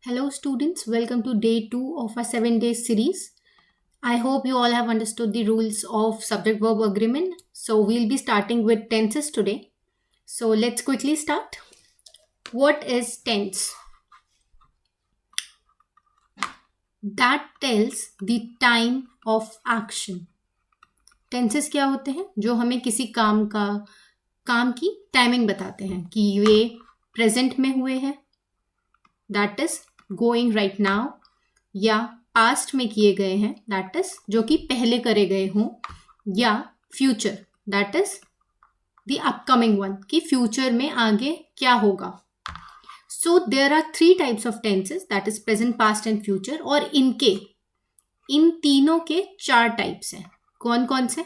Hello, students. Welcome to day 2 of our 7 day series. I hope you all have understood the rules of subject verb agreement. So, we'll be starting with tenses today. So, let's quickly start. What is tense? That tells the time of action. Tenses क्या होते हैं जो हमें किसी काम की timing बताते हैं कि ये प्रेजेंट में हुए हैं, that is going right now, या पास्ट में किए गए हैं, दैट इज जो कि पहले करे गए हों, या future, that is the upcoming one, कि फ्यूचर में आगे क्या होगा. So there are 3 types of tenses, that is present, past and future. और इन तीनों के 4 टाइप्स हैं. कौन कौन से?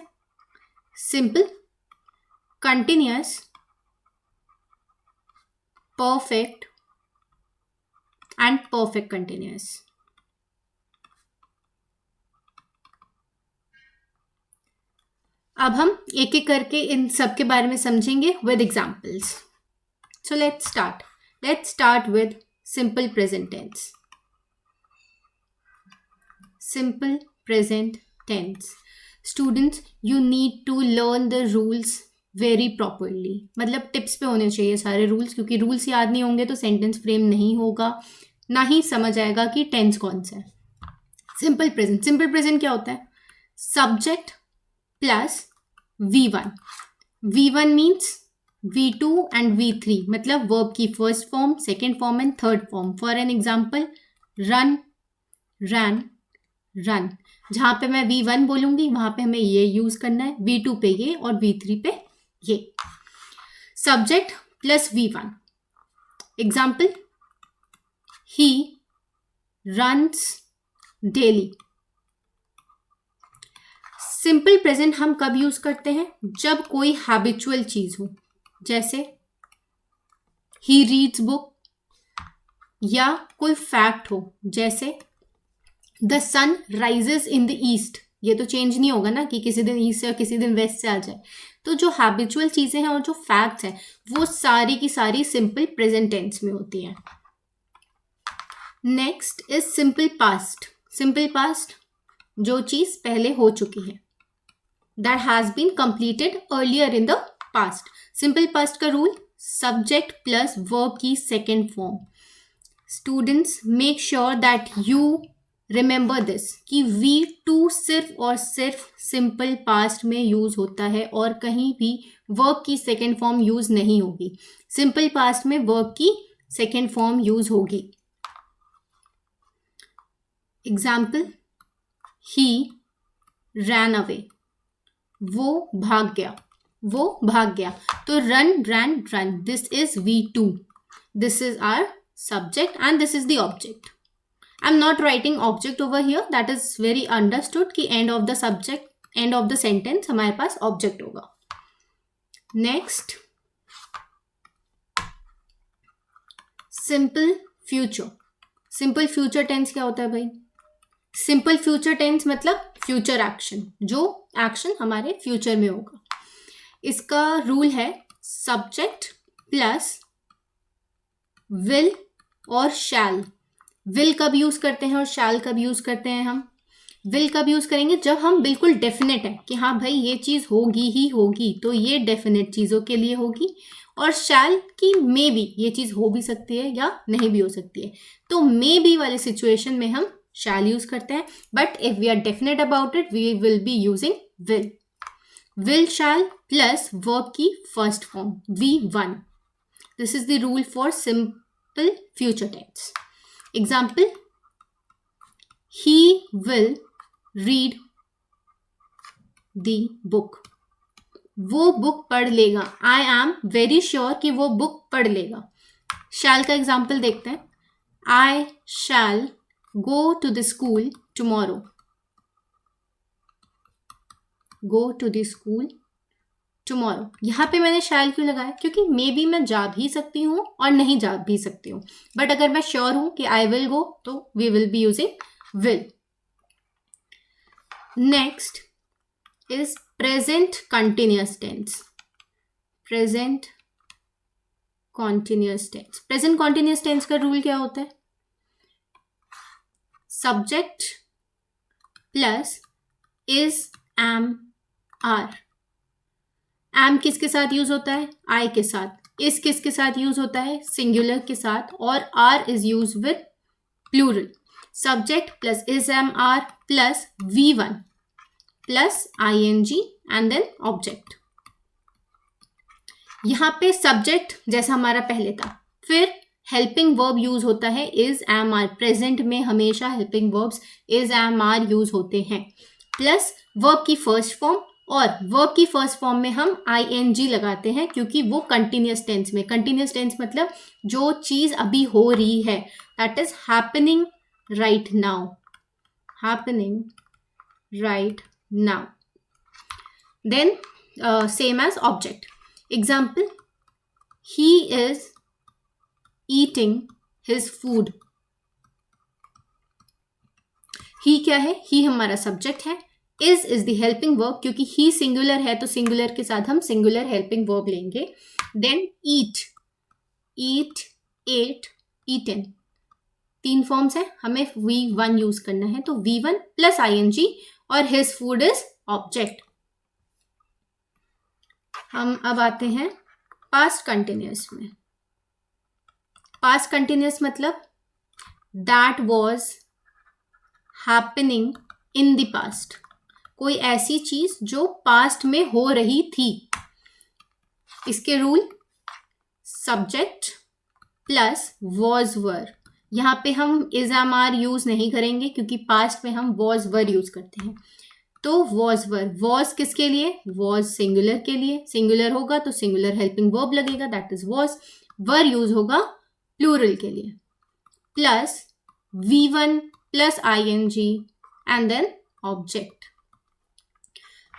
Simple, continuous, perfect and perfect continuous. अब हम एक एक करके इन सब के बारे में समझेंगे with examples. So let's start with simple present tense. Simple present tense. Students, you need to learn the rules very properly. मतलब टिप्स पे होने चाहिए सारे रूल्स, क्योंकि रूल्स याद नहीं होंगे तो सेंटेंस फ्रेम नहीं होगा, ना ही समझ आएगा कि टेंस कौन सा है. सिंपल प्रेजेंट क्या होता है? Subject plus V1. V1 means V2 and V3, मतलब वर्ब की first form, second form and third form. For an example, run, run, run. जहां पे मैं V1 बोलूंगी वहां पे हमें ये यूज करना है, V2 पे ये और V3 पे ये. Subject plus V1. Example, he runs daily. Simple present हम कब यूज करते हैं? जब कोई हैबिचुअल चीज हो, जैसे ही रीड्स बुक, या कोई फैक्ट हो, जैसे the sun rises in the east. ये तो चेंज नहीं होगा ना कि किसी दिन ईस्ट से और किसी दिन वेस्ट से आ जाए. तो जो हैबिचुअल चीजें हैं और जो फैक्ट्स हैं वो सारी की सारी सिंपल प्रेजेंट टेंस में होती हैं. Next is simple past. Simple past, जो चीज पहले हो चुकी है, that has been completed earlier in the past. Simple past का रूल, subject plus verb की second form. Students, make sure that you remember this कि V2 सिर्फ और सिर्फ simple past में यूज होता है और कहीं भी verb की second form यूज नहीं होगी. Simple past में verb की second form यूज होगी. Example, he ran away. वो भाग गया. तो run, ran, run, this is V2. This is our subject and this is the object. I am not writing object over here, that is very understood कि end of the subject, end of the sentence हमारे पास object होगा. Next, simple future. Simple future tense क्या होता है भाई? Simple future tense मतलब future action, जो एक्शन हमारे फ्यूचर में होगा. इसका रूल है सब्जेक्ट प्लस विल और शैल. विल कब यूज करते हैं और शैल कब यूज करते हैं? हम विल कब यूज करेंगे? जब हम बिल्कुल डेफिनेट है कि हाँ भाई ये चीज होगी ही होगी, तो ये डेफिनेट चीजों के लिए होगी. और शैल की मे बी ये चीज हो भी सकती है या नहीं भी हो सकती है. तो मे बी वाले सिचुएशन में हम shall यूज करते हैं, but if we are definite about it we will be using will. will shall plus verb की first form V1. This is the rule for simple future tense. Example, he will read the book. वो book पढ़ लेगा. I am very sure कि वो book पढ़ लेगा. shall का example देखते हैं. I shall go to the school tomorrow. Go to the school tomorrow. यहाँ पे मैंने shall क्यों लगाया? क्योंकि मे बी मैं जा भी सकती हूँ और नहीं जा भी सकती हूँ, बट अगर मैं श्योर हूँ कि I will go तो we will be using will. Next is present continuous tense. Present continuous tense. Present continuous tense का रूल क्या होता है? Subject plus is, am, are. Am किसके साथ यूज होता है? आई के साथ। इस किसके साथ यूज होता है? सिंगुलर के साथ। और are is use with plural. Subject plus is, am, are plus V1 plus ING and then object. यहां पे सब्जेक्ट जैसा हमारा पहले था, फिर हेल्पिंग वर्ब यूज होता है इज, एम, आर। प्रेजेंट में हमेशा helping verbs is, am, are use होते हैं। प्लस वर्ब की फर्स्ट फॉर्म, और वर्ब की फर्स्ट फॉर्म में हम ING लगाते हैं क्योंकि वो कंटिन्यूअस टेंस में। कंटिन्यूअस टेंस मतलब जो चीज अभी हो रही है, that is happening right now, happening right now. Then same as object. Example, he is eating his food। he क्या है? he हमारा सब्जेक्ट है। is is the helping verb, क्योंकि he सिंगुलर है तो सिंगुलर के साथ हम सिंगुलर हेल्पिंग वर्ब लेंगे। Then eat, eat, ate, eaten। 3 forms है, हमें V1 यूज करना है, तो V1 प्लस ING और his food इज ऑब्जेक्ट। हम अब आते हैं पास्ट कंटिन्यूअस में। पास्ट कंटिन्यूअस मतलब that was happening in the past. कोई ऐसी चीज जो पास्ट में हो रही थी। इसके rule, subject plus was were. यहां पे हम इज, एम, आर यूज नहीं करेंगे क्योंकि पास्ट में हम वॉज वर यूज करते हैं। तो वॉज वर, वॉज किसके लिए? वॉज सिंगुलर के लिए। सिंगुलर होगा तो सिंगुलर हेल्पिंग वर्ब लगेगा, that is was. Were use होगा प्लूरल के लिए। Plus V1 plus ING and then object.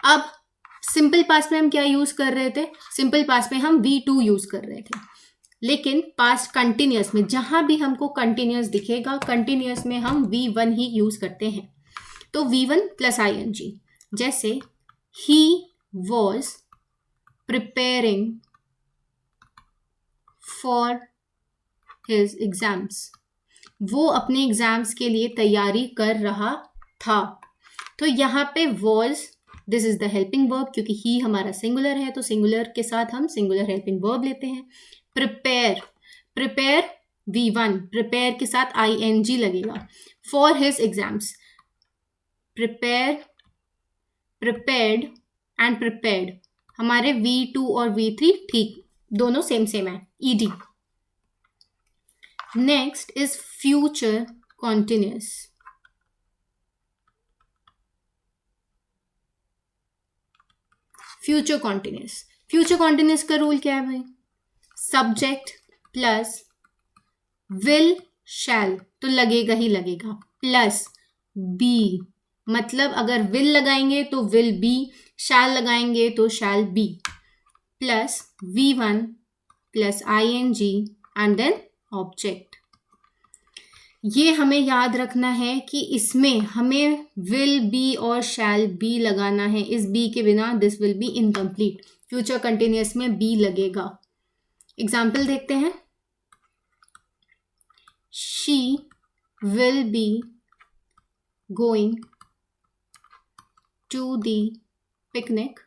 अब सिंपल पास्ट में हम क्या यूज कर रहे थे? सिंपल पास्ट में हम V2 यूज कर रहे थे, लेकिन पास्ट कंटिन्यूअस में जहां भी हमको कंटिन्यूअस दिखेगा, कंटिन्यूअस में हम V1 ही यूज करते हैं। तो V1 प्लस ING, जैसे he was preparing for his exams। वो अपने एग्जाम्स के लिए तैयारी कर रहा था। तो यहाँ पे was, this is the helping verb, क्योंकि he हमारा सिंगुलर है तो सिंगुलर के साथ हम सिंगुलर हेल्पिंग वर्ब लेते हैं। प्रिपेयर, प्रिपेयर V1, प्रिपेयर के साथ ING लगेगा। For his exams, prepare, prepared and prepared. हमारे V2 और V3 ठीक दोनों सेम सेम है, ED। Next is future continuous. Future continuous, future continuous का रूल क्या है भाई? सब्जेक्ट प्लस विल, शैल तो लगेगा ही लगेगा, प्लस बी। मतलब अगर विल लगाएंगे तो विल बी, शैल लगाएंगे तो shall be. Plus V1 plus ING and then object. ये हमें याद रखना है कि इसमें हमें विल बी और शैल बी लगाना है। इस बी के बिना this will be incomplete. Future continuous में बी लगेगा। एग्जाम्पल देखते हैं। She will be going to the picnic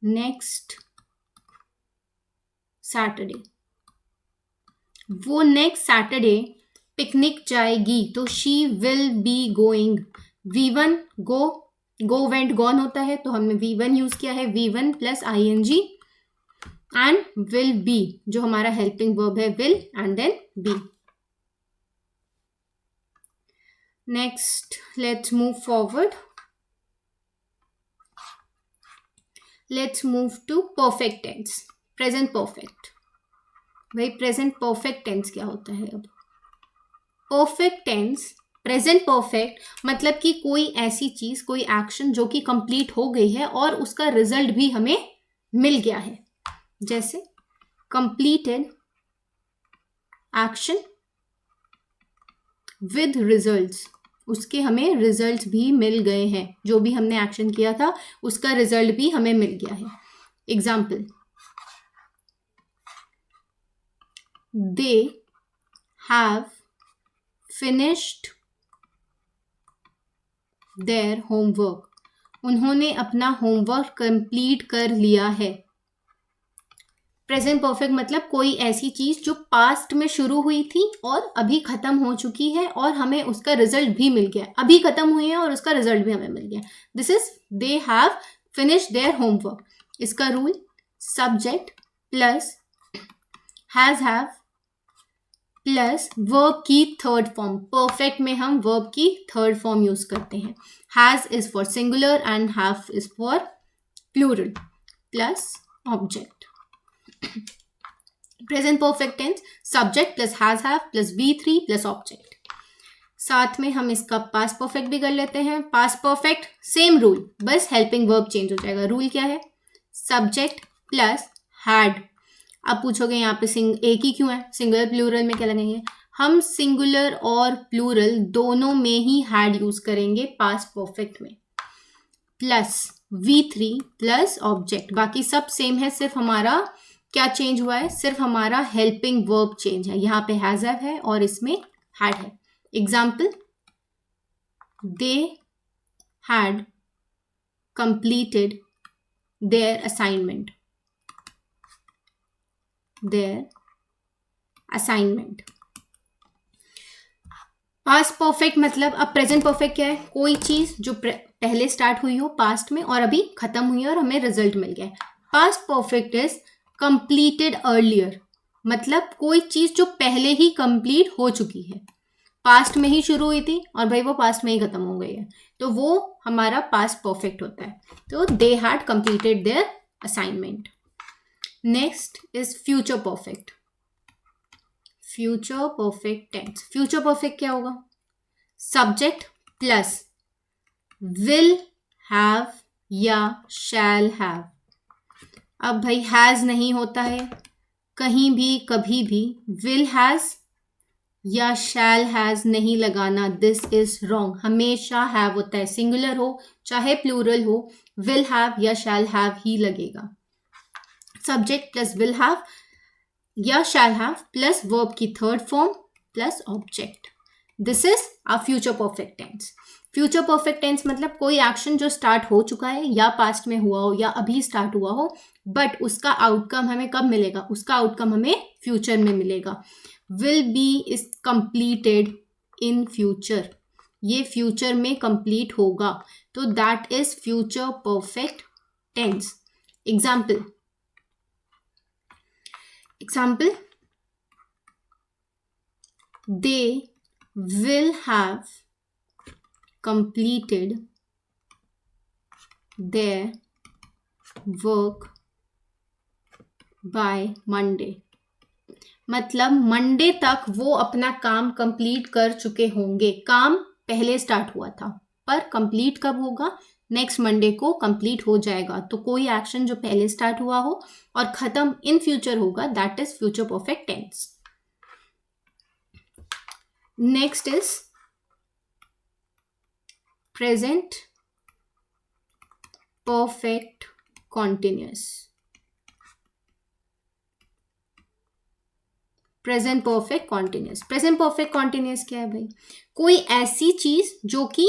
next Saturday. वो नेक्स्ट सैटरडे पिकनिक जाएगी तो she will be going. V1 go, go went gone होता है तो हमने V1 यूज किया है। V1 plus ING and will be, जो हमारा हेल्पिंग वर्ब है will and then be. Next let's move forward. Let's move to perfect tense, present perfect. भाई प्रेजेंट परफेक्ट टेंस क्या होता है? अब परफेक्ट टेंस, प्रेजेंट परफेक्ट मतलब कि कोई ऐसी चीज, कोई एक्शन जो कि कंप्लीट हो गई है और उसका रिजल्ट भी हमें मिल गया है। जैसे कंप्लीटेड एक्शन विद रिजल्ट्स, उसके हमें रिजल्ट्स भी मिल गए हैं। जो भी हमने एक्शन किया था उसका रिजल्ट भी हमें मिल गया है। Example, they have finished their homework, उन्होंने अपना होमवर्क कंप्लीट कर लिया है। प्रेजेंट परफेक्ट मतलब कोई ऐसी चीज जो पास्ट में शुरू हुई थी और अभी खत्म हो चुकी है और हमें उसका रिजल्ट भी मिल गया, अभी खत्म हुई है और उसका रिजल्ट भी हमें मिल गया। This is they have finished their homework. इसका rule subject plus have plus verb की थर्ड फॉर्म। परफेक्ट में हम वर्ब की थर्ड फॉर्म यूज करते हैं। Has is for singular and have is for plural plus object. Present perfect tense subject plus has have plus V3 plus object. साथ में हम इसका पास्ट परफेक्ट भी कर लेते हैं। पास्ट परफेक्ट सेम रूल, बस हेल्पिंग वर्ब चेंज हो जाएगा। रूल क्या है? Subject plus had. अब पूछोगे यहाँ पे एक ही क्यों है, सिंगुलर प्लूरल में क्या लगेंगे? हम सिंगुलर और प्लूरल दोनों में ही हैड यूज करेंगे पास्ट परफेक्ट में। Plus V3 plus object. बाकी सब सेम है, सिर्फ हमारा क्या चेंज हुआ है? सिर्फ हमारा हेल्पिंग वर्ब चेंज है। यहाँ पे हैज हैव है और इसमें हैड है। Example, they had completed their assignment. Past perfect मतलब, अब प्रेजेंट परफेक्ट क्या है? कोई चीज जो पहले स्टार्ट हुई हो पास्ट में और अभी खत्म हुई है और हमें रिजल्ट मिल गया है। Past perfect is completed earlier, मतलब कोई चीज जो पहले ही कंप्लीट हो चुकी है, पास्ट में ही शुरू हुई थी और भाई वो पास्ट में ही खत्म हो गई है, तो वो हमारा पास्ट परफेक्ट होता है। तो they had completed their assignment. Next is future perfect. Future perfect tense. Future perfect क्या होगा? सब्जेक्ट प्लस विल हैव या शैल हैव। अब भाई हैज नहीं होता है कहीं भी कभी भी, विल हैज या शैल हैज नहीं लगाना, दिस इज रॉन्ग। हमेशा हैव होता है, सिंगुलर हो चाहे प्लूरल हो, विल हैव या शैल हैव ही लगेगा। सब्जेक्ट प्लस विल हैव या शैल हैव प्लस वर्ब की third form plus object. This is a future perfect tense. Future perfect tense मतलब कोई एक्शन जो स्टार्ट हो चुका है या पास्ट में हुआ हो या अभी स्टार्ट हुआ हो, बट उसका आउटकम हमें कब मिलेगा? उसका आउटकम हमें फ्यूचर में मिलेगा। Will be is completed in future, ये फ्यूचर में कंप्लीट होगा, तो that is future perfect tense. Example, they will have completed their work by Monday। मतलब मंडे तक वो अपना काम कंप्लीट कर चुके होंगे। काम पहले स्टार्ट हुआ था पर कंप्लीट कब होगा? नेक्स्ट मंडे को कंप्लीट हो जाएगा। तो कोई एक्शन जो पहले स्टार्ट हुआ हो और खत्म इन फ्यूचर होगा, that is future perfect tense. Next is present perfect continuous. Present perfect continuous. Present perfect continuous क्या है भाई? कोई ऐसी चीज जो कि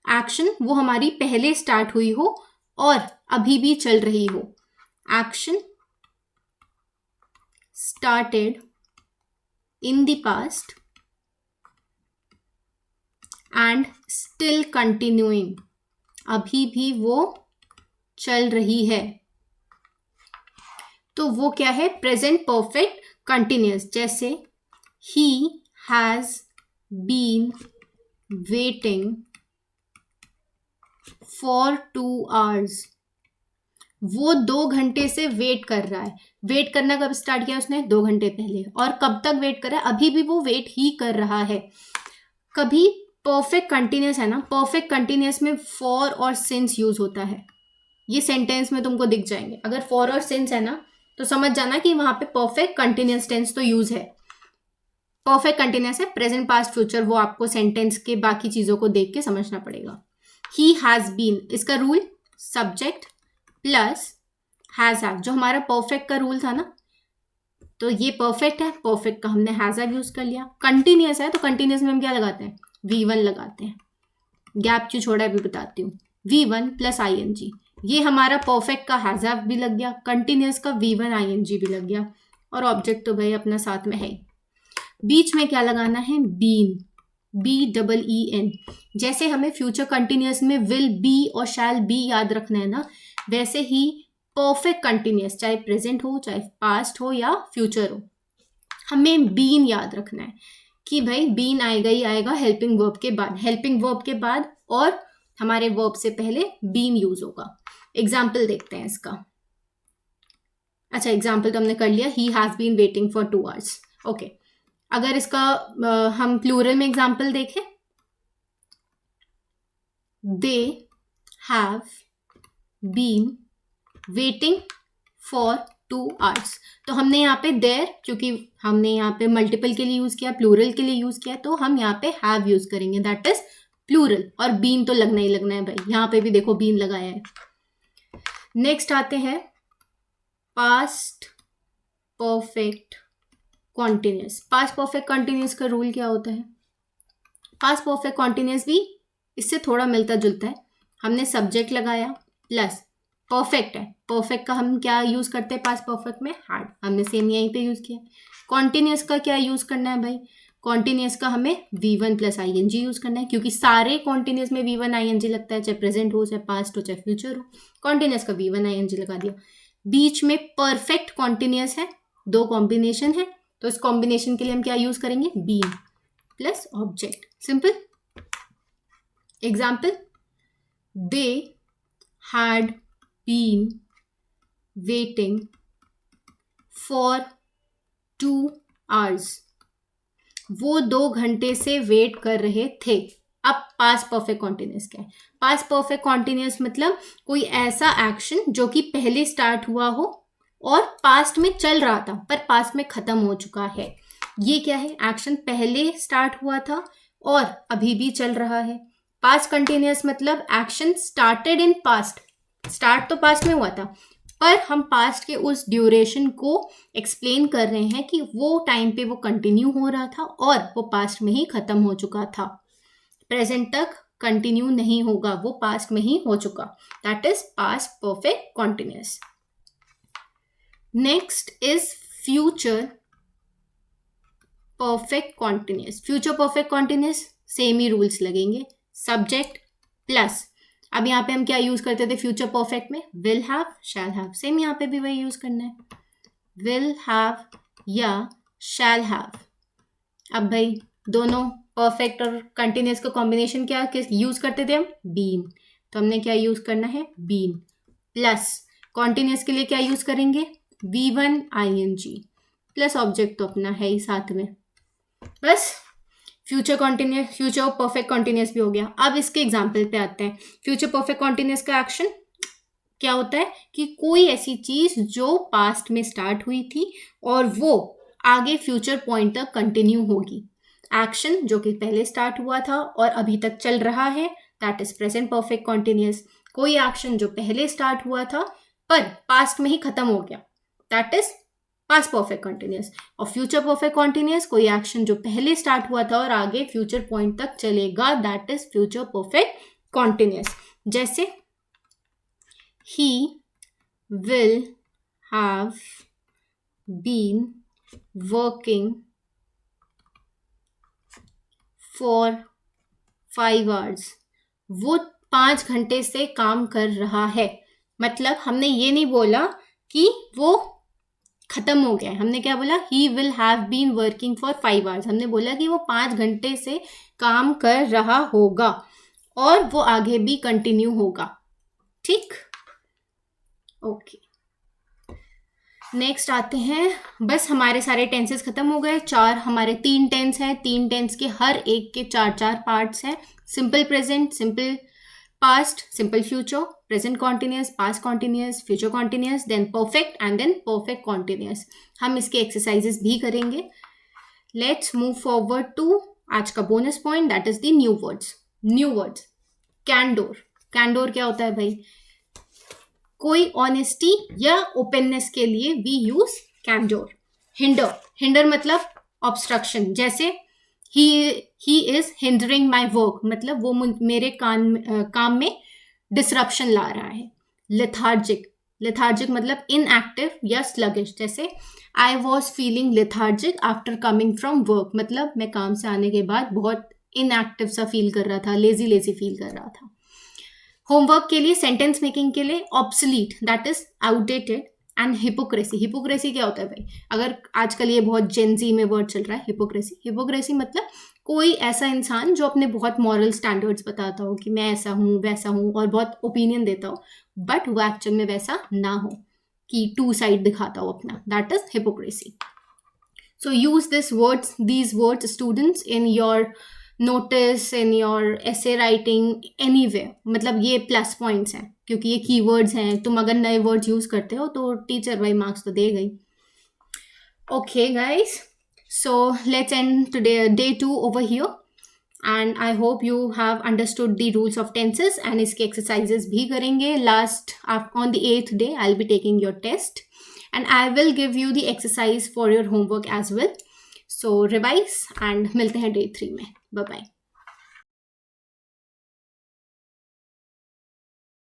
एक्शन वो हमारी पहले स्टार्ट हुई हो और अभी भी चल रही हो। Action started in the past and still continuing, अभी भी वो चल रही है, तो वो क्या है? Present perfect continuous. जैसे he has been waiting for 2 hours, वो 2 घंटे से वेट कर रहा है। वेट करना कब स्टार्ट किया उसने? 2 घंटे पहले। और कब तक वेट कर रहा है? अभी भी वो वेट ही कर रहा है। कभी परफेक्ट कंटिन्यूअस है ना, परफेक्ट कंटिन्यूअस में फॉर और सिंस यूज होता है। ये सेंटेंस में तुमको दिख जाएंगे। अगर फॉर और सिंस है ना तो समझ जाना कि वहां पे परफेक्ट कंटिन्यूअस टेंस तो यूज है। परफेक्ट कंटिन्यूअस है, प्रेजेंट पास्ट फ्यूचर वो आपको सेंटेंस के बाकी चीजों को देख के समझना पड़ेगा। ही हैज बीन, इसका rule subject plus has have. जो हमारा परफेक्ट का रूल था ना, तो ये परफेक्ट है, परफेक्ट का हमने हैज हैव यूज कर लिया। कंटिन्यूअस है तो कंटिन्यूअस में हम क्या लगाते हैं, V1 लगाते हैं। गैप क्यों छोड़ा है भी बताती हूँ। V1 प्लस ING, ये हमारा परफेक्ट का हैज हैव भी लग गया, कंटिन्यूअस का V1 ING भी लग गया, और ऑब्जेक्ट तो भाई अपना साथ में है। बीच में क्या लगाना है, बीन, BEEN। जैसे हमें फ्यूचर कंटिन्यूअस में विल बी और शैल बी याद रखना है ना, वैसे ही परफेक्ट कंटिन्यूअस चाहे प्रेजेंट हो चाहे पास्ट हो या फ्यूचर हो, हमें बीन याद रखना है कि भाई बीन आएगा ही आएगा हेल्पिंग वर्ब के बाद, हेल्पिंग वर्ब के बाद और हमारे वर्ब से पहले बीन यूज होगा। एग्जाम्पल देखते हैं इसका। अच्छा, एग्जाम्पल तो हमने कर लिया, he has been waiting for 2 hours। Okay, अगर इसका हम प्लूरल में एग्जाम्पल देखें, they have been waiting for 2 hours। तो हमने यहाँ पे देयर, क्योंकि हमने यहाँ पे मल्टीपल के लिए यूज किया, प्लूरल के लिए यूज किया, तो हम यहाँ पे हैव यूज करेंगे, दैट इज प्लूरल। और बीन तो लगना ही लगना है भाई, यहाँ पे भी देखो बीन लगाया है। नेक्स्ट आते हैं past perfect continuous. Past perfect continuous का रूल क्या होता है, पास्ट परफेक्ट कॉन्टिन्यूअस भी इससे थोड़ा मिलता जुलता है। हमने सब्जेक्ट लगाया प्लस परफेक्ट है, परफेक्ट का हम क्या यूज करते हैं पास्ट परफेक्ट में, हैड, हमने सेम यहीं पे यूज किया। कॉन्टिन्यूअस का क्या यूज करना है भाई, कॉन्टिन्यूअस का हमें V1 प्लस ING यूज करना है, क्योंकि सारे कॉन्टिन्यूअस में V1 ING लगता है, चाहे प्रेजेंट हो चाहे पास्ट हो चाहे फ्यूचर हो। कॉन्टिन्यूअस का V1 ING लगा दिया। बीच में परफेक्ट कॉन्टिन्यूअस है, 2 कॉम्बिनेशन है, तो इस कॉम्बिनेशन के लिए हम क्या यूज करेंगे, been plus object, simple. Example, they had been waiting for 2 hours। वो 2 घंटे से वेट कर रहे थे। अब पास्ट परफेक्ट कॉन्टिन्यूअस क्या है, पास्ट परफेक्ट कॉन्टिन्यूअस मतलब कोई ऐसा एक्शन जो कि पहले स्टार्ट हुआ हो और पास्ट में चल रहा था पर पास्ट में खत्म हो चुका है। ये क्या है, एक्शन पहले स्टार्ट हुआ था और अभी भी चल रहा है। पास्ट कंटिन्यूअस मतलब action started in past, start तो पास्ट में हुआ था पर हम पास्ट के उस ड्यूरेशन को एक्सप्लेन कर रहे हैं कि वो टाइम पे वो कंटिन्यू हो रहा था और वो पास्ट में ही खत्म हो चुका था। प्रेजेंट तक कंटिन्यू नहीं होगा, वो पास्ट में ही हो चुका, that is past perfect continuous. Next is future perfect continuous. Future perfect continuous same he rules लगेंगे, सब्जेक्ट प्लस, अब यहाँ पे हम क्या यूज करते थे फ्यूचर परफेक्ट में, will have, shall have, same यहाँ पे भी वही यूज करना है, विल हैव या शैल हैव। अब भाई दोनों परफेक्ट और कंटिन्यूअस का कॉम्बिनेशन क्या यूज करते थे हम, बीन, तो हमने क्या यूज करना है, बीन प्लस कॉन्टिन्यूअस के लिए क्या यूज करेंगे, V1 ING प्लस ऑब्जेक्ट तो अपना है ही साथ में, बस future continuous, future perfect continuous भी हो गया। अब इसके एग्जाम्पल पे आते हैं। फ्यूचर परफेक्ट कॉन्टिन्यूअस का एक्शन क्या होता है कि कोई ऐसी चीज जो पास्ट में स्टार्ट हुई थी और वो आगे फ्यूचर पॉइंट तक कंटिन्यू होगी। एक्शन जो कि पहले स्टार्ट हुआ था और अभी तक चल रहा है, that is present perfect continuous. कोई एक्शन जो पहले स्टार्ट हुआ था पर पास्ट में ही खत्म हो गया, that is past perfect continuous. और फ्यूचर परफेक्ट कॉन्टिन्यूअस कोई एक्शन जो पहले स्टार्ट हुआ था और आगे फ्यूचर पॉइंट तक चलेगा, that is future perfect continuous. जैसे he will have been working for 5 hours। वो 5 घंटे से काम कर रहा है, मतलब हमने ये नहीं बोला कि वो खत्म हो गया है, हमने क्या बोला, he will have been working for 5 hours। हमने बोला कि वो 5 घंटे से काम कर रहा होगा और वो आगे भी कंटिन्यू होगा, ठीक, ओके। नेक्स्ट आते हैं, बस हमारे सारे टेंसेस खत्म हो गए। 4 हमारे 3 टेंस हैं, 3 टेंस के हर एक के 4-4 पार्ट्स हैं। Simple present, simple past, simple future, present continuous, past continuous, future continuous, then perfect and then perfect continuous. हम इसके एक्सरसाइजेस भी करेंगे। लेट्स मूव फॉरवर्ड टू आज का bonus point, that is the new words. New words, candour. Candour क्या होता है भाई, कोई ऑनेस्टी या ओपननेस के लिए वी यूज कैंडोर। हिंडर मतलब ऑब्स्ट्रक्शन, जैसे he is hindering my work, मतलब वो मेरे काम में डिसरप्शन ला रहा है। लेथार्जिक मतलब इनएक्टिव या स्लगिश, जैसे I was feeling lethargic after coming from work, मतलब मैं काम से आने के बाद बहुत इनएक्टिव सा फील कर रहा था, लेजी फील कर रहा था। होमवर्क के लिए, सेंटेंस मेकिंग के लिए obsolete, that is outdated. And hypocrisy क्या होता है भाई? अगर आजकल ये बहुत जेनजी में वर्ड चल रहा है हिपोक्रेसी मतलब कोई ऐसा इंसान जो अपने बहुत मॉरल स्टैंडर्ड्स बताता हो कि मैं ऐसा हूँ वैसा हूँ और बहुत ओपिनियन देता हो, बट वो एक्चुअल में वैसा ना हो, कि टू साइड दिखाता हो अपना, that is hypocrisy. So use these words students in your notice, in your essay writing, anywhere, मतलब ये प्लस पॉइंट्स हैं क्योंकि ये कीवर्ड्स हैं। तुम अगर नए वर्ड्स यूज करते हो तो टीचर भाई मार्क्स तो देगा ही। Okay guys, so let's end today day 2 over here, and I hope you have understood the rules of tenses, and इसके exercises भी करेंगे। Last on the 8th day I'll be taking your test, and I will give you the exercise for your homework as well. So revise, and मिलते हैं day 3 में। Bye bye.